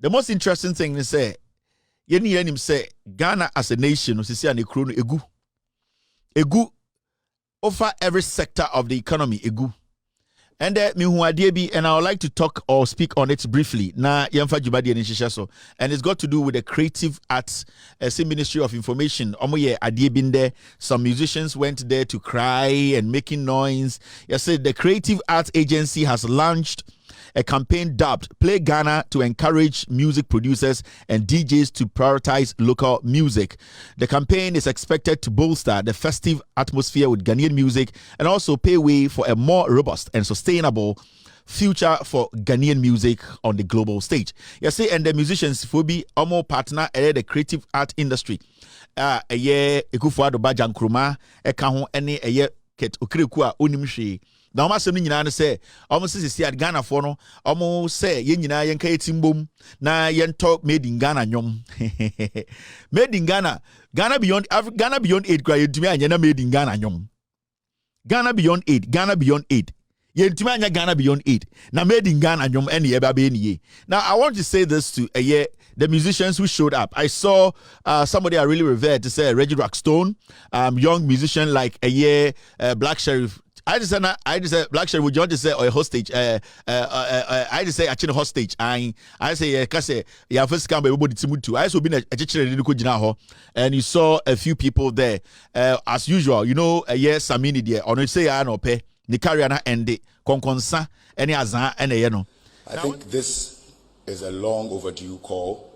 the most interesting thing is say him say Ghana as a nation no say an egu over every sector of the economy egu. And and I would like to talk or speak on it briefly. Na yemfa jubadi so, and it's got to do with the creative arts, Ministry of Information. Been there. Some musicians went there to cry and making noise. Yes, the Creative Arts Agency has launched a campaign dubbed Play Ghana to encourage music producers and DJs to prioritize local music. The campaign is expected to bolster the festive atmosphere with Ghanaian music and also pave way for a more robust and sustainable future for Ghanaian music on the global stage. You see, and the musicians will be a more partner in the creative art industry. A year, Ekufuado Bajankruma, Ekaho, any a year, Ket Okrikua, Unimshi. Now, my son in say, almost is at Ghana for no, almost say, yen timbum, na yen talk made in Ghana nyom. Made in Ghana, Ghana beyond 8 cry to me and yena made in Ghana nyom. Ghana beyond 8, Ghana beyond 8. Yen to me Ghana beyond 8. Now made in Ghana nyom any ye. Now I want to say this to the musicians who showed up. I saw somebody I really revered to say Reggie Rockstone, young musician like Black Sheriff. I just said Black Sheriff. Would you want to say or a hostage? I just say actually hostage. I say because yeah first come everybody to I also been a teacher and you saw a few people there as usual. You know Samini there on say I no pay the carry na end konkonsa any azan and I think this is a long overdue call.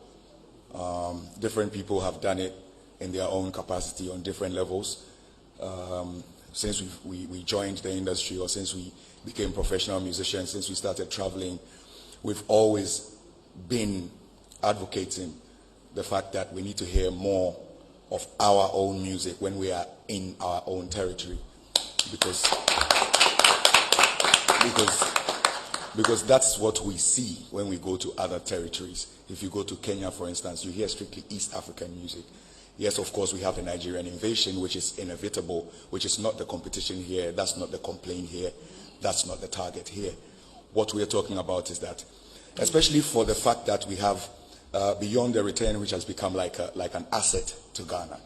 Different people have done it in their own capacity on different levels. Since we joined the industry or since we became professional musicians, since we started traveling, we've always been advocating the fact that we need to hear more of our own music when we are in our own territory. Because that's what we see when we go to other territories. If you go to Kenya, for instance, you hear strictly East African music. Yes, of course, we have the Nigerian invasion, which is inevitable, which is not the competition here. That's not the complaint here. That's not the target here. What we're talking about is that, especially for the fact that we have Beyond the Return, which has become like an asset to Ghana.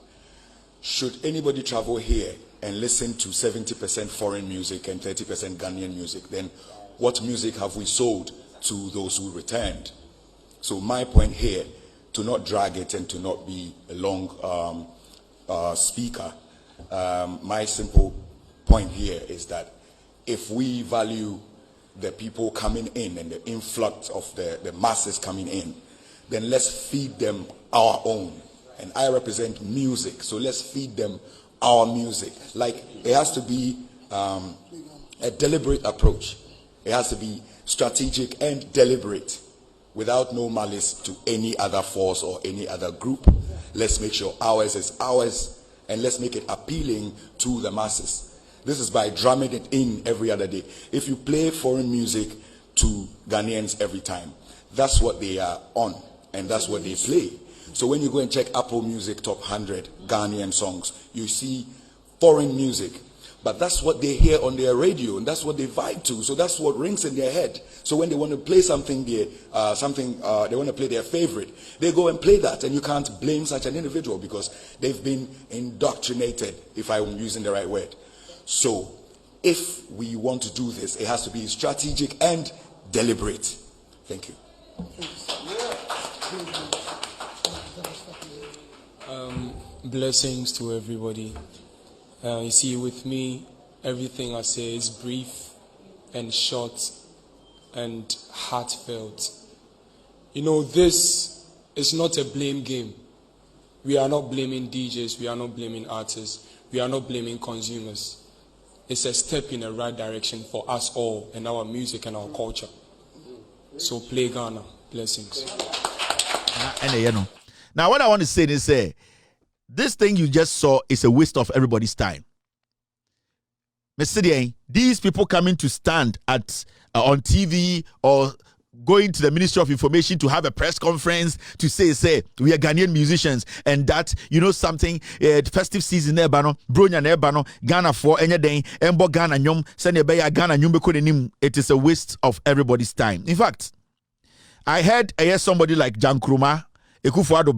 Should anybody travel here and listen to 70% foreign music and 30% Ghanaian music, then what music have we sold to those who returned? So my point here, to not drag it and to not be a long speaker, my simple point here is that if we value the people coming in and the influx of the masses coming in, then let's feed them our own. And I represent music, so let's feed them our music. Like, it has to be a deliberate approach. It has to be strategic and deliberate, without no malice to any other force or any other group. Let's make sure ours is ours, and let's make it appealing to the masses. This is by drumming it in every other day. If you play foreign music to Ghanaians every time, that's what they are on, and that's what they play. So when you go and check Apple Music Top 100 Ghanaian songs, you see foreign music. But that's what they hear on their radio, and that's what they vibe to. So that's what rings in their head. So when they want to play something, they want to play their favorite, they go and play that. And you can't blame such an individual because they've been indoctrinated, if I'm using the right word. So if we want to do this, it has to be strategic and deliberate. Thank you. Blessings to everybody. You see, with me, everything I say is brief and short and heartfelt. You know, this is not a blame game. We are not blaming DJs, we are not blaming artists, we are not blaming consumers. It's a step in the right direction for us all and our music and our culture. So play Ghana. Blessings. Now what I want to say is this thing you just saw is a waste of everybody's time. These people coming to stand at on TV or going to the Ministry of Information to have a press conference to say we are Ghanaian musicians, and that, you know something, festive season ebano bronya na ebano Ghana for anything embo Ghana nyom sene be ya Ghana nyum be ko nim. It is a waste of everybody's time. In fact, I heard somebody like Jan Kruma, Ekufuado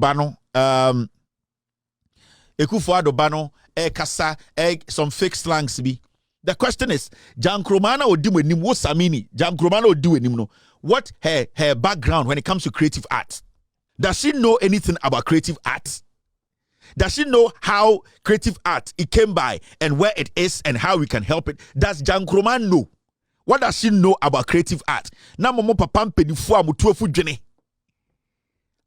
Bano, Kasa, some fake slangs be. The question is, Jan Krumana or do with Nimwo Samini? Jan Krumana or do with Nimno? What her background when it comes to creative art? Does she know anything about creative art? Does she know how creative art it came by and where it is and how we can help it? Does Jan Krumana know? What does she know about creative art? Na momo papam pedifu amutuofu dwene.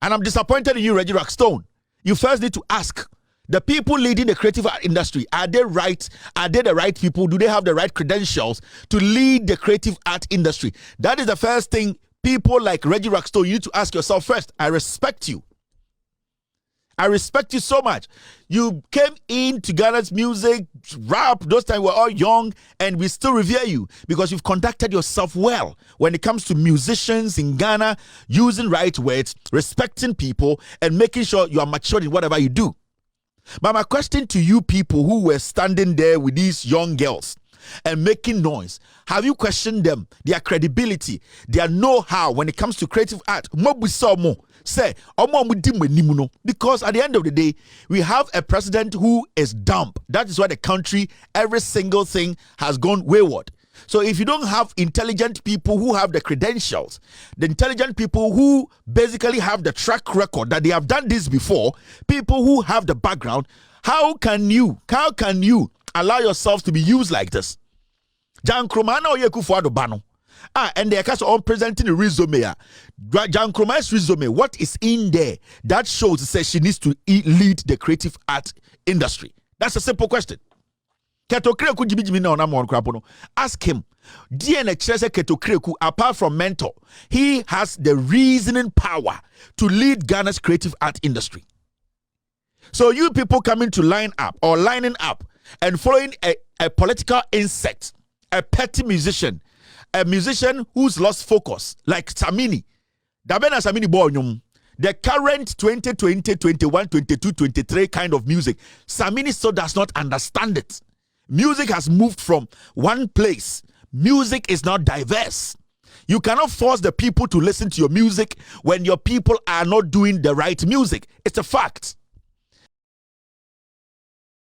And I'm disappointed in you, Reggie Rockstone. You first need to ask the people leading the creative art industry, are they right? Are they the right people? Do they have the right credentials to lead the creative art industry? That is the first thing people like Reggie Rockstone, you need to ask yourself first. I respect you. I respect you so much. You came into Ghana's music, rap, those times we were all young, and we still revere you because you've conducted yourself well when it comes to musicians in Ghana, using right words, respecting people, and making sure you are matured in whatever you do. But my question to you people who were standing there with these young girls and making noise, have you questioned them, their credibility, their know-how when it comes to creative art? Say, because at the end of the day, we have a president who is dumb. That is why the country, every single thing has gone wayward. So if you don't have intelligent people who have the credentials, the intelligent people who basically have the track record that they have done this before, people who have the background, how can you allow yourselves to be used like this? Jan Krumana or Yekufuado Bano? And they are also presenting a resume. Jan Kruma's resume, what is in there that shows it says she needs to lead the creative art industry? That's a simple question. Ask him. Apart from mentor, he has the reasoning power to lead Ghana's creative art industry. So you people coming to lining up and following a political insect, a petty musician, a musician who's lost focus, like Samini. Dabena Samini Boyum. The current 2020, 21, 22, 23 kind of music, Samini still does not understand it. Music has moved from one place. Music is not diverse. You cannot force the people to listen to your music when your people are not doing the right music. It's a fact.